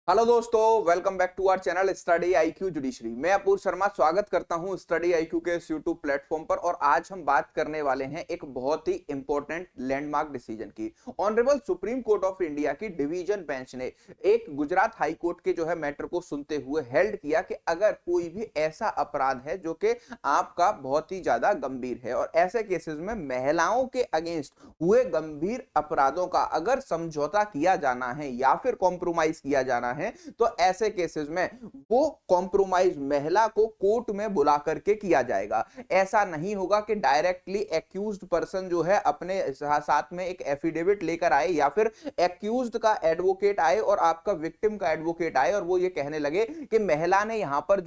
Hello दोस्तों, welcome back to our channel study IQ judiciary. मैं अपूर्व शर्मा स्वागत करता हूं स्टडी आईक्यू के इस यूट्यूब प्लेटफॉर्म पर। और आज हम बात करने वाले हैं एक बहुत ही इंपॉर्टेंट लैंडमार्क डिसीजन की। Honourable supreme Court of India की डिवीजन बेंच ने एक गुजरात हाई कोर्ट के मैटर को सुनते हुए हेल्ड किया कि अगर कोई भी ऐसा अपराध है जो कि आपका बहुत ही ज्यादा गंभीर है और ऐसे केसेस में महिलाओं के अगेंस्ट हुए गंभीर अपराधों का अगर समझौता किया जाना है या फिर कॉम्प्रोमाइज किया जाना है, तो ऐसे केसेस में वो कॉम्प्रोमाइज महिला को कोर्ट में बुला करके किया जाएगा। ऐसा नहीं होगा कि डायरेक्टली एक्यूज्ड पर्सन अपने साथ में एक एफिडेविट लेकर आए या फिर एक्यूज्ड का एडवोकेट आए और आपका विक्टिम का एडवोकेट आए और वो ये कहने लगे कि महिला ने यहां पर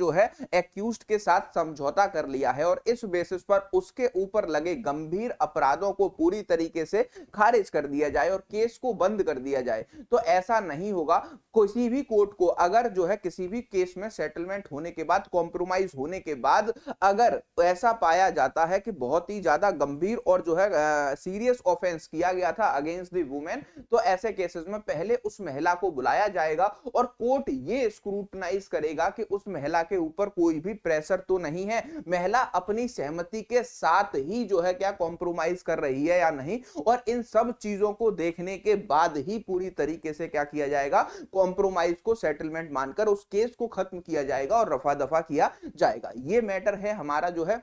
एक्यूज्ड के साथ समझौता कर लिया है और इस बेसिस पर उसके ऊपर लगे गंभीर अपराधों को पूरी तरीके से खारिज कर दिया जाए और केस को बंद कर दिया जाए। तो ऐसा नहीं होगा। किसी भी कोर्ट को अगर किसी भी केस में सेटलमेंट होने के बाद, कॉम्प्रोमाइज होने के बाद अगर ऐसा पाया जाता है कि बहुत ही ज्यादा गंभीर और सीरियस ऑफेंस किया गया था अगेंस्ट द वुमेन, तो ऐसे केसेस में पहले उस महिला को बुलाया जाएगा और कोर्ट ये स्क्रूटनाइज करेगा कि उस महिला के ऊपर कोई भी प्रेशर तो नहीं है, महिला अपनी सहमति के साथ ही क्या कॉम्प्रोमाइज कर रही है या नहीं। और इन सब चीजों को देखने के बाद ही पूरी तरीके से क्या किया जाएगा, कॉम्प्रोमाइज को सेटलमेंट मानकर उस केस को खत्म किया जाएगा और रफा दफा किया जाएगा। ये मैटर है हमारा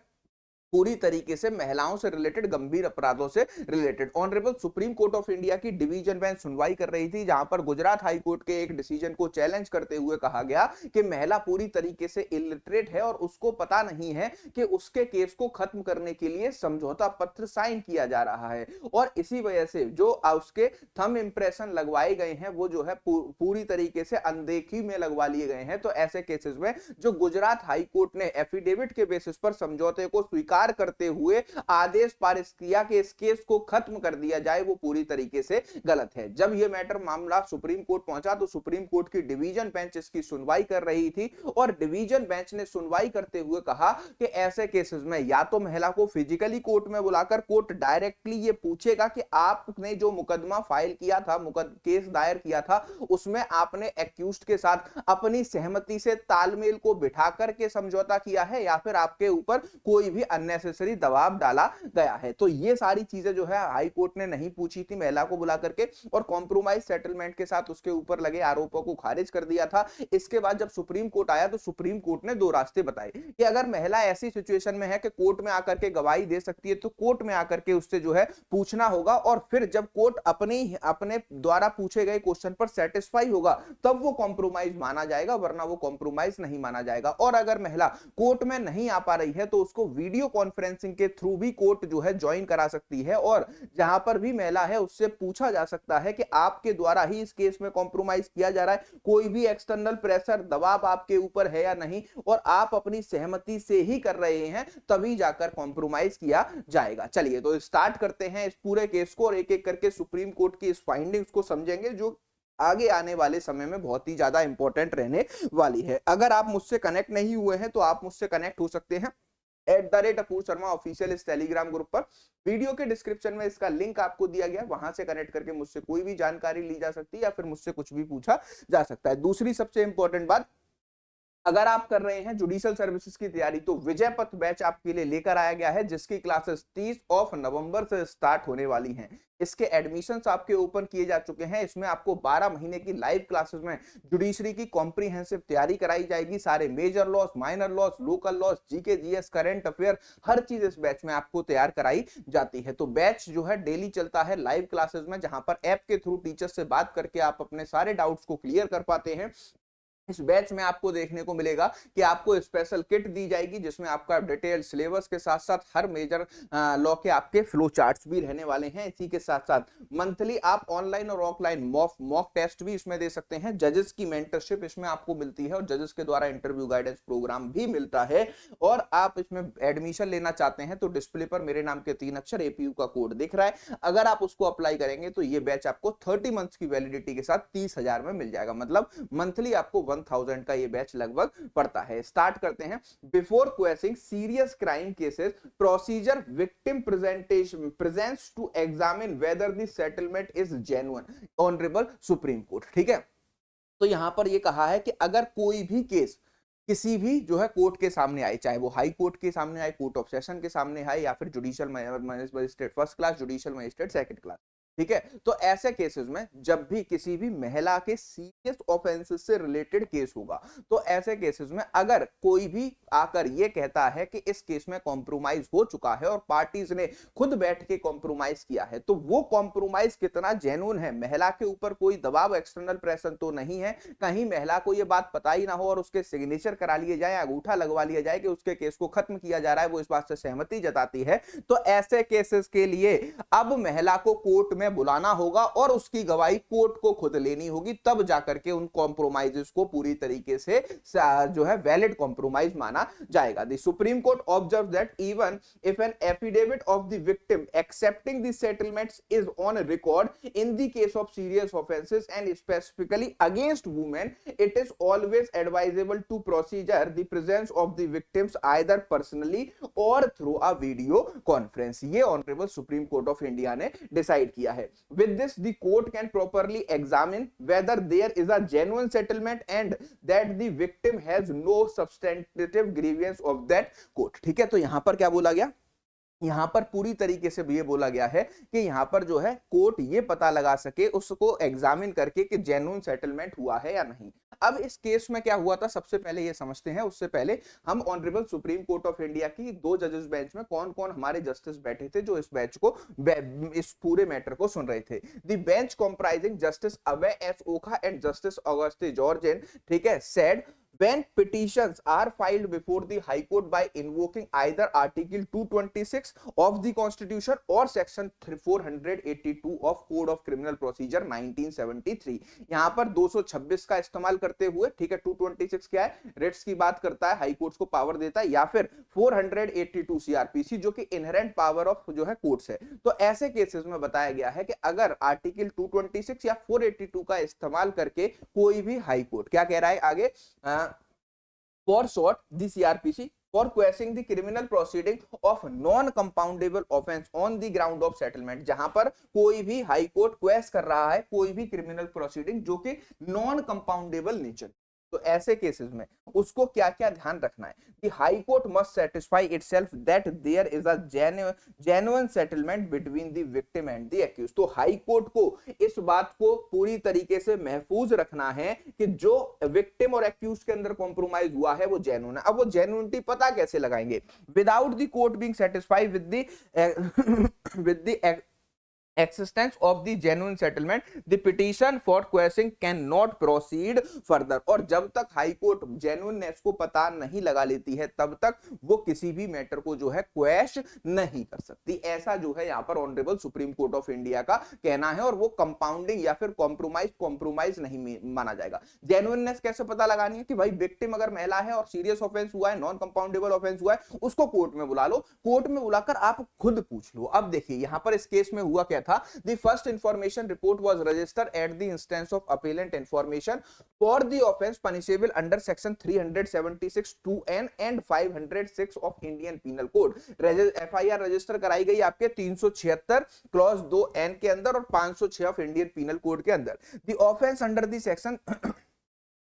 पूरी तरीके से महिलाओं से रिलेटेड, गंभीर अपराधों से related. Honourable supreme Court of India की डिवीजन बेंच सुनवाई कर रही थी, जहां पर गुजरात हाई कोर्ट के एक डिसीजन को चैलेंज करते हुए कहा गया कि महिला पूरी तरीके से इलिटरेट है और उसको पता नहीं है कि उसके केस को खत्म करने के लिए समझौता पत्र साइन किया जा रहा है। और इसी वजह से जो उसके थंब इंप्रेशन लगवाए गए हैं वो पूरी तरीके से अनदेखी में लगवा लिए गए हैं। तो ऐसे केसेस में जो गुजरात हाई कोर्ट ने एफिडेविट के बेसिस पर समझौते को स्वीकार करते हुए आदेश पारित किया कि इस केस को खत्म कर दिया जाए, वो पूरी तरीके से गलत है। जब यह मैटर मामला सुप्रीम कोर्ट पहुंचा तो सुप्रीम कोर्ट की डिवीजन बेंच इसकी सुनवाई कर रही थी और डिवीजन बेंच ने सुनवाई करते हुए कहा कि ऐसे केसेस में या तो महिला को फिजिकली कोर्ट में बुलाकर कोर्ट डायरेक्टली ये पूछेगा कि आपने जो मुकदमा फाइल किया था, केस दायर किया था, उसमें आपने एक्यूज्ड के साथ अपनी सहमति से तालमेल को बिठा करके समझौता किया है या फिर आपके ऊपर कोई भी अननेसेसरी दबाव डाला गया है। तो ये सारी चीजें हाई कोर्ट ने नहीं पूछी थी महिला को बुला करके और कॉम्प्रोमाइज सेटलमेंट के साथ उसके ऊपर लगे आरोपों को खारिज कर दिया था। इसके बाद जब सुप्रीम कोर्ट आया तो सुप्रीम कोर्ट ने दो रास्ते बताए कि अगर महिला ऐसी सिचुएशन में है कि कोर्ट में आकर के गवाही दे सकती है तो कोर्ट में आकर के उससे पूछना होगा और फिर जब कोर्ट अपने द्वारा पूछे गए क्वेश्चन पर सेटिस्फाई होगा तब वो कॉम्प्रोमाइज माना जाएगा, वरना वो कॉम्प्रोमाइज नहीं माना जाएगा। और अगर महिला कोर्ट में नहीं आ पा रही है तो उसको वीडियो कॉन्फ्रेंसिंग के थ्रू भी कोर्ट ज्वाइन करा सकती है और जहां पर भी महिला है उससे पूछा जा सकता है कि आपके द्वारा ही इस केस में कॉम्प्रोमाइज किया जा रहा है, कोई भी एक्सटर्नल प्रेशर दबाव आपके ऊपर है या नहीं, और आप अपनी सहमति से ही कर रहे हैं, तभी जाकर कॉम्प्रोमाइज किया जाएगा। चलिए तो स्टार्ट करते हैं इस पूरे केस को और एक एक करके सुप्रीम कोर्ट की इस फाइंडिंग्स को समझेंगे जो आगे आने वाले समय में बहुत ही ज्यादा इंपॉर्टेंट रहने वाली है। अगर आप मुझसे कनेक्ट नहीं हुए हैं तो आप मुझसे कनेक्ट हो सकते हैं @अपूर्व शर्मा ऑफिशियल इस टेलीग्राम ग्रुप पर। वीडियो के डिस्क्रिप्शन में इसका लिंक आपको दिया गया, वहां से कनेक्ट करके मुझसे कोई भी जानकारी ली जा सकती है या फिर मुझसे कुछ भी पूछा जा सकता है। दूसरी सबसे इंपॉर्टेंट बात, अगर आप कर रहे हैं जुडिशियल सर्विसेज की तैयारी तो विजय पथ बैच आपके लिए लेकर आया गया है, जिसकी क्लासेस 30 नवंबर से स्टार्ट होने वाली हैं। इसके एडमिशंस आपके ओपन किए जा चुके हैं। इसमें आपको 12 महीने की लाइव क्लासेस में जुडिशरी की कॉम्प्रिहेंसिव तैयारी कराई जाएगी। सारे major laws, minor laws, local laws, GK GS, current affair, हर चीज इस बैच में आपको तैयार कराई जाती है। तो बैच डेली चलता है लाइव क्लासेस में, जहां पर ऐप के थ्रू टीचर से बात करके आप अपने सारे डाउट्स को क्लियर कर पाते हैं। इस बैच में आपको देखने को मिलेगा कि आपको स्पेशल किट दी जाएगी जिसमें आपका डिटेल सिलेबस के साथ साथ हर मेजर लॉ के आपके फ्लो चार्ट्स भी रहने वाले हैं। इसी के साथ साथ मंथली आप ऑनलाइन और ऑफलाइन मॉक टेस्ट भी इसमें दे सकते हैं। जजेस की मेंटरशिप इसमें आपको मिलती है और जजेस के द्वारा इंटरव्यू गाइडेंस प्रोग्राम भी मिलता है। और आप इसमें एडमिशन लेना चाहते हैं तो डिस्प्ले पर मेरे नाम के 3 अक्षर एपीयू का कोड दिख रहा है, अगर आप उसको अप्लाई करेंगे तो ये बैच आपको 30 मंथ्स की वैलिडिटी के साथ 30,000 में मिल जाएगा। मतलब मंथली आपको 1000 का ये बैच लगभग पड़ता है। स्टार्ट करते हैं। Before quashing serious crime cases, procedure victim presentation presence to examine whether the settlement is genuine. Honourable supreme court, ठीक है। तो यहां पर ये कहा है कि अगर कोई भी केस किसी भी जो है कोर्ट के सामने आए, चाहे वो हाई कोर्ट के सामने आए, कोर्ट ऑफ सेशन के सामने आए, या फिर judicial magistrate first class, judicial magistrate second class, ठीक है। तो ऐसे केसेस में जब भी किसी भी महिला के सीरियस ऑफेंसेस से रिलेटेड केस होगा, तो ऐसे केसेस में अगर कोई भी आकर ये कहता है कि इस केस में कॉम्प्रोमाइज हो चुका है और पार्टीज ने खुद बैठ के कॉम्प्रोमाइज किया है, तो वो कॉम्प्रोमाइज कितना जेन्युइन है, महिला के ऊपर कोई दबाव एक्सटर्नल प्रेशर तो नहीं है, कहीं महिला को ये बात पता ही ना हो और उसके सिग्नेचर करा लिए जाए, अंगूठा लगवा लिया जाए कि उसके केस को खत्म किया जा रहा है, वो इस बात से सहमति जताती है, तो ऐसे केसेस के लिए अब महिला को कोर्ट में बुलाना होगा और उसकी गवाही कोर्ट को खुद लेनी होगी, तब जाकर के उन कॉम्प्रोमाइजेस को पूरी तरीके से जो है वैलिड कॉम्प्रोमाइज माना जाएगा। The Supreme Court observe that even if an affidavit of the victim accepting the settlements is on record in the case of serious offences and specifically against women, it is always advisable to procedure the presence of the victims either personally or through a video conference. ये honourable supreme Court of India ने decide किया है। With this, the court can properly examine whether there is a genuine settlement and that the victim has no substantive grievance of that court। ठीक है, तो यहां पर क्या बोला गया, यहां पर पूरी तरीके से ये बोला गया है कि यहां पर जो है कोर्ट ये पता लगा सके, उसको एग्जामिन करके कि जेन्युइन सेटलमेंट हुआ है या नहीं। अब इस केस में क्या हुआ था, सबसे पहले ये समझते हैं, उससे पहले हम honourable supreme Court of India की 2 जजेस बेंच में कौन कौन हमारे जस्टिस बैठे थे जो इस बेंच को इस पूरे मैटर को सुन रहे थे। The bench comprising justice Abhay S Oka and justice Augustine George, ठीक है, said when petitions are filed before the High Court by invoking either Article 226 of the Constitution or Section 482 of Code of Criminal Procedure 1973, यहाँ पर 226 का इस्तेमाल करते हुए, ठीक है, 226 क्या है, रिट्स की बात करता है, हाई कोर्ट्स को पावर देता है, या फिर 482 सीआरपीसी जो कि इनहेरेंट पावर ऑफ जो है कोर्ट्स है। तो ऐसे केसेस में बताया गया है कि अगर आर्टिकल 226 या 482 का इस्तेमाल करके कोई भी हाई कोर्ट क्या कह रहा है आगे, for short the CRPC for quashing the criminal proceeding of non-compoundable offense on the ground of settlement, जहां पर कोई भी हाई कोर्ट क्वेश कर रहा है कोई भी क्रिमिनल प्रोसीडिंग जो कि नॉन कंपाउंडेबल नेचर, तो ऐसे केसेस में उसको क्या क्या ध्यान रखना है, the high Court must satisfy itself that there is a genuine settlement between the victim and the accused. तो हाई कोर्ट को इस बात को पूरी तरीके से महफूज रखना है कि जो विक्टिम और एक्यूज्ड के अंदर कॉम्प्रोमाइज हुआ है वो जेन्युइन है। अब वो जेन्युइनिटी पता कैसे लगाएंगे, without the court being satisfied with the existence of the genuine settlement, the petition for quashing cannot proceed further। और जब तक हाई कोर्ट जेन्युइननेस को पता नहीं लगा लेती है तब तक वो किसी भी मैटर को जो है क्वेश नहीं कर सकती। ऐसा जो है यहाँ पर honourable supreme Court of India का कहना है, और वो कंपाउंडिंग या फिर कॉम्प्रोमाइज नहीं माना जाएगा। जेन्युइननेस कैसे पता लगानी है कि भाई विक्टिम अगर महिला है और सीरियस ऑफेंस हुआ है, नॉन कंपाउंडेबल ऑफेंस हुआ है, उसको कोर्ट में बुला लो, कोर्ट में बुलाकर आप खुद पूछ लो। अब देखिए यहाँ पर इस केस में हुआ क्या था, the first information report was registered at the instance of appellant information for the offence punishable under section 376 2N and 506 of Indian Penal Code। FIR register कराई गई आपके 376 क्लॉज 2N के अंदर और 506 ऑफ इंडियन पीनल कोड के अंदर। the offence under the section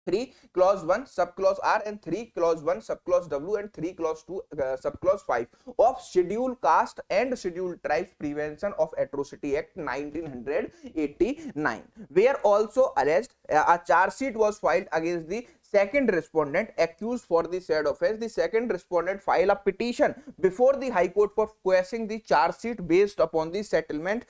3 clause 1 subclause R and 3 clause 1 subclause W and 3 clause 2 subclause 5 of Scheduled Caste and Scheduled Tribes Prevention of Atrocity Act 1989, where also alleged a charge sheet was filed against the second respondent accused for the said offence. The second respondent filed a petition before the High Court for quashing the charge sheet based upon the settlement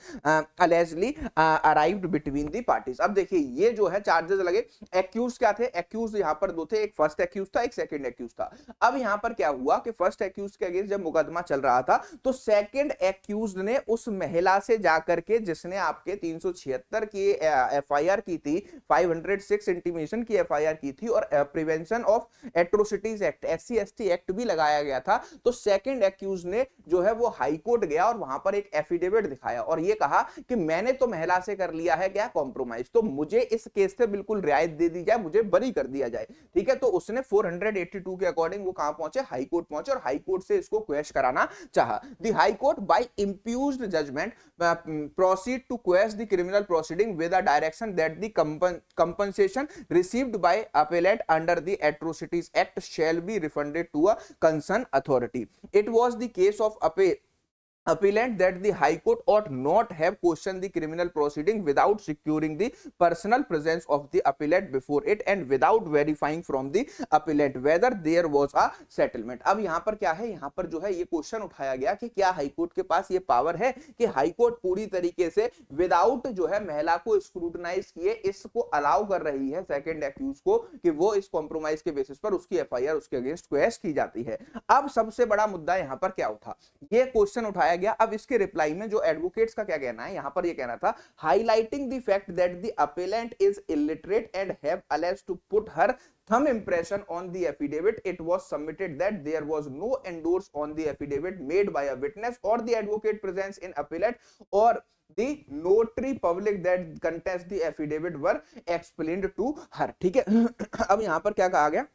allegedly arrived between the parties। अब देखिए ये जो है charges लगे, accused क्या थे, accused यहाँ पर दो थे, एक फर्स्ट एक्यूज था, एक सेकंड एक्यूज था। अब यहाँ पर क्या हुआ कि फर्स्ट एक्यूज के अगेंस्ट जब मुकदमा चल रहा था तो सेकंड एक्यूज ने उस महिला से जाकर के जिसने आपके 376 की FIR की थी, 506 इंटीमेशन की FIR की थी और prevention of atrocities act, SC/ST act भी लगाया गया था। तो सेकंड एक्यूज ने जो है वो हाई कोर्ट गया और वहां पर एक एफिडेविट दिखाया और ये कहा कि मैंने तो महिला से कर लिया है क्या कॉम्प्रोमाइज, तो मुझे इस केस से बिल्कुल रियायत दे दी जाए, मुझे बरी कर दिया जाए। ठीक है, तो उसने 482 के अकॉर्डिंग वो कहां पहुंचे, हाई कोर्ट पहुंचे और हाई कोर्ट से इसको क्वेश कराना चाहा। The high court by impugned judgement proceed to quash the criminal proceeding with a direction that the compensation received by appellant under the Atrocities Act shall be refunded to a concerned authority. It was the case of appellant that the High Court ought not have questioned the criminal proceeding without securing the personal presence of the appellant before it and without verifying from the appellant whether there was a settlement। अब यहाँ पर क्या है, यहाँ पर जो है ये क्वेश्चन उठाया गया कि क्या हाई कोर्ट के पास ये पावर है कि हाई कोर्ट पूरी तरीके से विदाउट जो है महिला को स्क्रूटनाइज किए इसको अलाउ कर रही है सेकंड एक्यूज को कि वो इस कॉम्प्रोमाइज के बेसिस पर उसकी FIR उसके अगेंस्ट क्वेश की जाती है। अब सबसे बड़ा मुद्दा यहाँ पर क्या उठा, ये क्वेश्चन उठाया गया। अब इसके रिप्लाई में जो एडवोकेट्स का क्या कहना है, यहां पर ये कहना था highlighting the fact that the appellant is illiterate and have alleged to put her thumb impression on the affidavit, it was submitted that there was no endorse on the affidavit made by a witness or the advocate presence in appellate or the notary public that contests the affidavit were explained to her। ठीक है अब यहां पर क्या कहा गया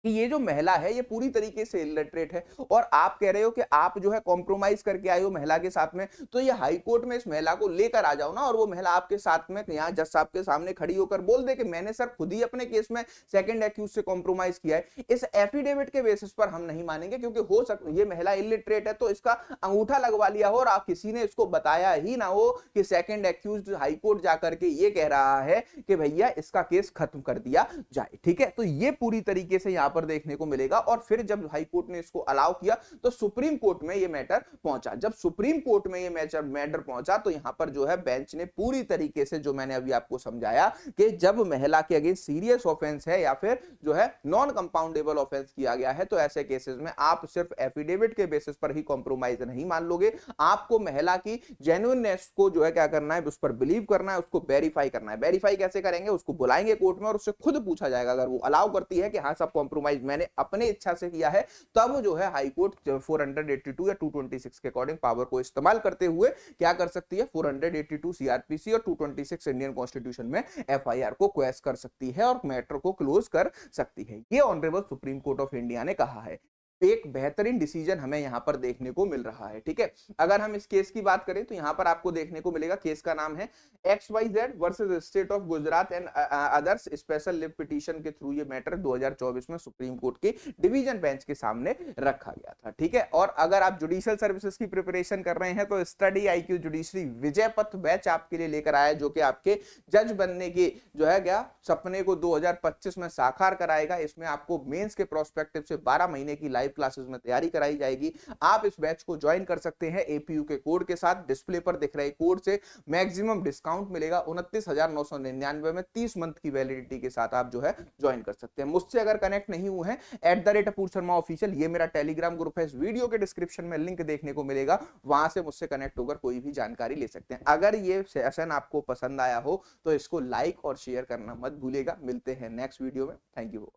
कि ये जो महिला है ये पूरी तरीके से इलिटरेट है और आप कह रहे हो कि आप जो है कॉम्प्रोमाइज करके आए हो महिला के साथ में, तो ये हाई कोर्ट में इस महिला को लेकर आ जाओ ना और वो महिला आपके साथ में यहाँ जज साहब के सामने खड़ी होकर बोल दे कि मैंने सर खुद ही अपने केस में सेकंड एक्यूज से कॉम्प्रोमाइज किया है। इस एफिडेविट के बेसिस पर हम नहीं मानेंगे क्योंकि हो सकता ये महिला इलिटरेट है तो इसका अंगूठा लगवा लिया हो और आप किसी ने इसको बताया ही ना हो कि सेकंड एक्यूज हाई कोर्ट जाकर के ये कह रहा है कि भैया इसका केस खत्म कर दिया जाए। ठीक है, तो ये पूरी तरीके से यहाँ पर देखने को मिलेगा। और फिर जब हाई कोर्ट ने इसको अलाउ किया तो सुप्रीम कोर्ट में ये मैटर पहुंचा। जब सुप्रीम कोर्ट में ये मैटर पहुंचा तो यहां पर जो है बेंच ने पूरी तरीके से जो मैंने अभी आपको समझाया कि जब महिला के अगेंस्ट सीरियस ऑफेंस है या फिर जो है नॉन कंपाउंडेबल ऑफेंस किया गया है तो ऐसे केसेस में आप सिर्फ एफिडेविट के बेसिस पर ही कॉम्प्रोमाइज नहीं मान लोगे, आपको महिला की जेन्युइननेस को जो है क्या करना है, उस पर बिलीव करना है, उसको वेरीफाई करना है। वेरीफाई कैसे करेंगे, उसको बुलाएंगे कोर्ट में और उससे खुद पूछा जाएगा, अगर वो अलाउ करती है कि हाँ सब कॉम्प्रोमाइज मैंने अपने इच्छा से किया है तब जो है हाई कोर्ट 482 या 226 के अकॉर्डिंग पावर को इस्तेमाल करते हुए क्या कर सकती है, 482 CRPC और 226 इंडियन कॉन्स्टिट्यूशन में FIR को क्वेश कर सकती है और मैटर को क्लोज कर सकती है। ये honourable supreme Court of India ने कहा है। एक बेहतरीन डिसीजन हमें यहां पर देखने को मिल रहा है। ठीक है, अगर हम इस केस की बात करें तो यहां पर आपको देखने को मिलेगा केस का नाम है XYZ versus state of Gujarat and others special live petition के थ्रू ये मैटर 2024 में सुप्रीम कोर्ट की डिवीजन बेंच के सामने रखा गया था। ठीक है, और अगर आप जुडिशियल सर्विसेज की प्रिपरेशन कर रहे हैं तो स्टडी IQ जुडिशरी विजय पथ बैच आपके लिए लेकर आया जो कि आपके जज बनने की जो है क्या सपने को 2025 में साकार कराएगा। इसमें आपको मेंस के प्रोस्पेक्टिव से 12 महीने की लाइव क्लासेस में तैयारी कराई जाएगी। आप इस बैच को ज्वाइन कर सकते हैं APU के कोड के साथ। डिस्प्ले पर दिख रहे कोड से मैक्सिमम डिस्काउंट मिलेगा 29,999 में 30 मंथ की वैलिडिटी के साथ आप जो है ज्वाइन कर सकते हैं। मुझसे अगर कनेक्ट नहीं हुए हैं @अपूर शर्मा ऑफिशियल ये मेरा टेलीग्राम ग्रुप है, इस वीडियो के डिस्क्रिप्शन में लिंक देखने को मिलेगा, वहां से मुझसे कनेक्ट होकर कोई भी जानकारी ले सकते हैं। अगर ये सेशन आपको पसंद आया हो तो इसको लाइक और शेयर करना मत भूलिएगा। मिलते हैं नेक्स्ट वीडियो में। Thank you.